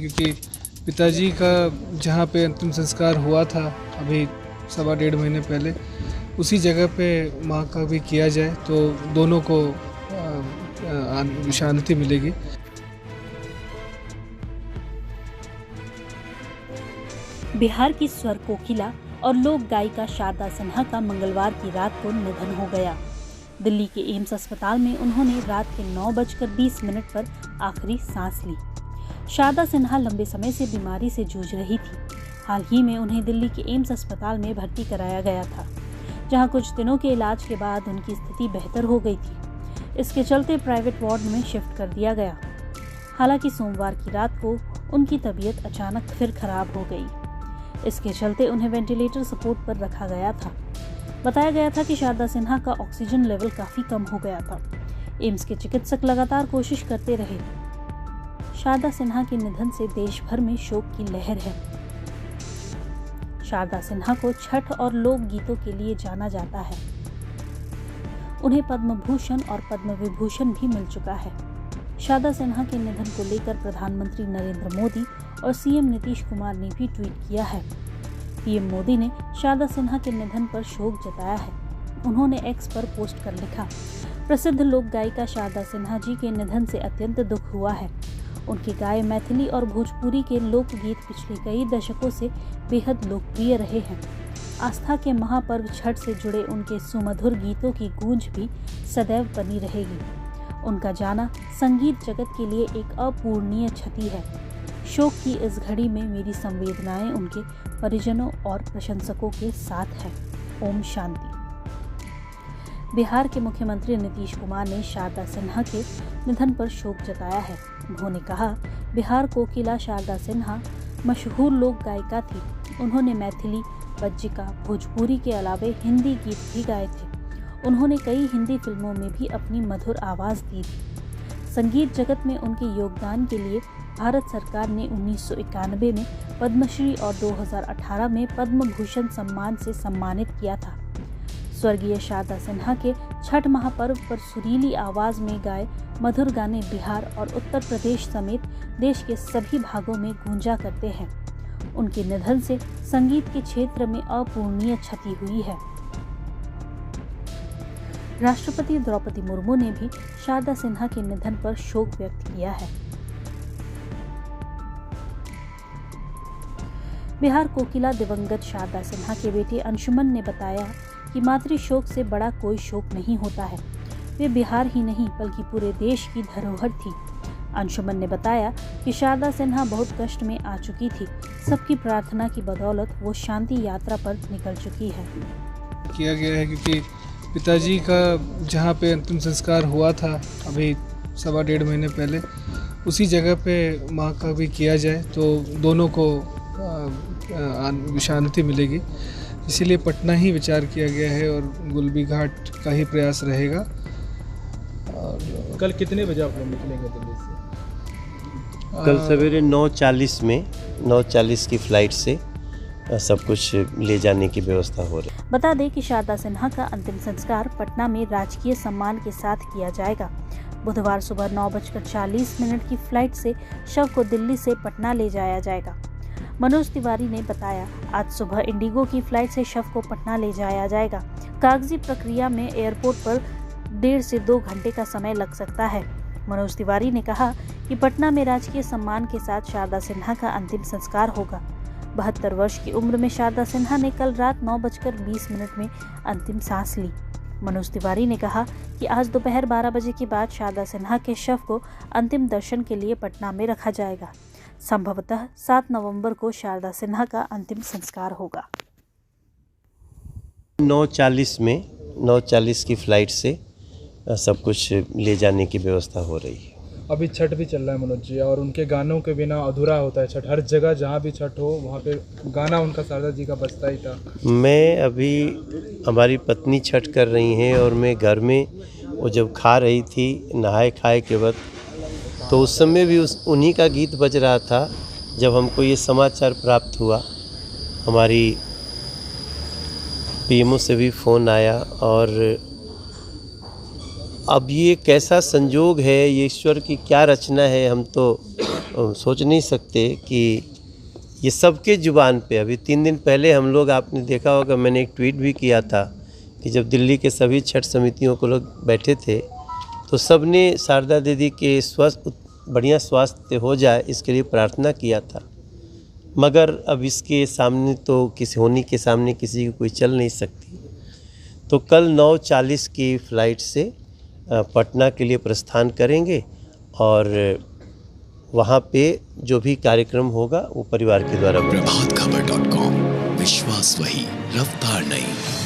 क्योंकि पिताजी का जहाँ पे अंतिम संस्कार हुआ था अभी 1.5 महीने पहले, उसी जगह पे माँ का भी किया जाए तो दोनों को शांति मिलेगी। बिहार की स्वर कोकिला और लोक गायिका शारदा सिन्हा का मंगलवार की रात को निधन हो गया। दिल्ली के एम्स अस्पताल में उन्होंने रात के 9:20 पर आखिरी सांस ली। शारदा सिन्हा लंबे समय से बीमारी से जूझ रही थी। हाल ही में उन्हें दिल्ली के एम्स अस्पताल में भर्ती कराया गया था, जहां कुछ दिनों के इलाज के बाद उनकी स्थिति बेहतर हो गई थी। इसके चलते प्राइवेट वार्ड में शिफ्ट कर दिया गया। हालांकि सोमवार की रात को उनकी तबीयत अचानक फिर खराब हो गई। इसके चलते उन्हें वेंटिलेटर सपोर्ट पर रखा गया था। बताया गया था कि शारदा सिन्हा का ऑक्सीजन लेवल काफी कम हो गया था। एम्स के चिकित्सक लगातार कोशिश करते रहे। शारदा सिन्हा के निधन से देश भर में शोक की लहर है। शारदा सिन्हा को छठ और लोक गीतों के लिए जाना जाता है। उन्हें पद्म भूषण और पद्म विभूषण भी मिल चुका है। शारदा सिन्हा के निधन को लेकर प्रधानमंत्री नरेंद्र मोदी और सीएम नीतीश कुमार ने भी ट्वीट किया है। पीएम मोदी ने शारदा सिन्हा के निधन पर शोक जताया है। उन्होंने एक्स पर पोस्ट कर लिखा, प्रसिद्ध लोक गायिका शारदा सिन्हा जी के निधन से अत्यंत दुख हुआ है। उनके गाए मैथिली और भोजपुरी के लोकगीत पिछले कई दशकों से बेहद लोकप्रिय रहे हैं। आस्था के महापर्व छठ से जुड़े उनके सुमधुर गीतों की गूंज भी सदैव बनी रहेगी। उनका जाना संगीत जगत के लिए एक अपूरणीय क्षति है। शोक की इस घड़ी में मेरी संवेदनाएं उनके परिजनों और प्रशंसकों के साथ है। ओम शांति। बिहार के मुख्यमंत्री नीतीश कुमार ने शारदा सिन्हा के निधन पर शोक जताया है। उन्होंने कहा, बिहार कोकिला शारदा सिन्हा मशहूर लोक गायिका थी। उन्होंने मैथिली, बज्जिका, भोजपुरी के अलावे हिंदी गीत भी गाए थे। उन्होंने कई हिंदी फिल्मों में भी अपनी मधुर आवाज दी थी। संगीत जगत में उनके योगदान के लिए भारत सरकार ने 1991 में पद्मश्री और 2018 में पद्म भूषण सम्मान से सम्मानित किया था। स्वर्गीय शारदा सिन्हा के छठ महापर्व पर सुरीली आवाज में गाए मधुर गाने बिहार और उत्तर प्रदेश समेत देश के सभी भागों में गूंजा करते हैं। उनके निधन से संगीत के क्षेत्र में अपूरणीय क्षति हुई है। राष्ट्रपति द्रौपदी मुर्मू ने भी शारदा सिन्हा के निधन पर शोक व्यक्त किया है। बिहार कोकिला दिवंगत शारदा सिन्हा के बेटे अंशुमन ने बताया कि मातृ शोक से बड़ा कोई शोक नहीं होता है। वे बिहार ही नहीं बल्कि पूरे देश की धरोहर थी। अंशुमन ने बताया कि शारदा सिन्हा बहुत कष्ट में आ चुकी थी। सबकी प्रार्थना की बदौलत वो शांति यात्रा पर निकल चुकी है। किया गया है क्योंकि पिताजी का जहाँ पे अंतिम संस्कार हुआ था अभी 1.5 महीने पहले, उसी जगह पे माँ का भी किया जाए तो दोनों को शांति मिलेगी। इसीलिए पटना ही विचार किया गया है और गुलबी घाट का ही प्रयास रहेगा। और कल कितने बजे आप लोग निकलेंगे दिल्ली से? कल सवेरे 9:40 की फ्लाइट से सब कुछ ले जाने की व्यवस्था हो रही है। बता दें कि शारदा सिन्हा का अंतिम संस्कार पटना में राजकीय सम्मान के साथ किया जाएगा। बुधवार सुबह 9:40 की फ्लाइट से शव को दिल्ली से पटना ले जाया जाएगा। मनोज तिवारी ने बताया, आज सुबह इंडिगो की फ्लाइट से शव को पटना ले जाया जाएगा। कागजी प्रक्रिया में एयरपोर्ट पर 1.5 से 2 घंटे का समय लग सकता है। मनोज तिवारी ने कहा कि पटना में राजकीय सम्मान के साथ शारदा सिन्हा का अंतिम संस्कार होगा। 72 वर्ष की उम्र में शारदा सिन्हा ने कल रात 9:20 में अंतिम सांस ली। मनोज तिवारी ने कहा कि आज दोपहर 12 बजे के बाद शारदा सिन्हा के शव को अंतिम दर्शन के लिए पटना में रखा जाएगा। संभवतः 7 नवंबर को शारदा सिन्हा का अंतिम संस्कार होगा। 9:40 की फ्लाइट से सब कुछ ले जाने की व्यवस्था हो रही है। अभी छठ भी चल रहा है मनोज जी, और उनके गानों के बिना अधूरा होता है छठ। हर जगह जहाँ भी छठ हो वहाँ पे गाना उनका शारदा जी का बजता ही था। मैं अभी, हमारी पत्नी छठ कर रही हैं और मैं घर में वो जब खा रही थी नहाए खाए के वक्त, तो उस समय भी उन्हीं का गीत बज रहा था। जब हमको ये समाचार प्राप्त हुआ, हमारी पीएमओ से भी फ़ोन आया, और अब ये कैसा संजोग है, ये ईश्वर की क्या रचना है, हम तो सोच नहीं सकते कि ये सबके ज़ुबान पे अभी 3 दिन पहले हम लोग, आपने देखा होगा, मैंने एक ट्वीट भी किया था कि जब दिल्ली के सभी छठ समितियों को लोग बैठे थे तो सब ने शारदा दीदी के बढ़िया स्वास्थ्य हो जाए इसके लिए प्रार्थना किया था। मगर अब इसके सामने तो होनी के सामने किसी की कोई चल नहीं सकती। तो कल 9:40 की फ़्लाइट से पटना के लिए प्रस्थान करेंगे और वहाँ पे जो भी कार्यक्रम होगा वो परिवार के द्वारा प्रभातखबर.com, विश्वास वही, रफ्तार नहीं।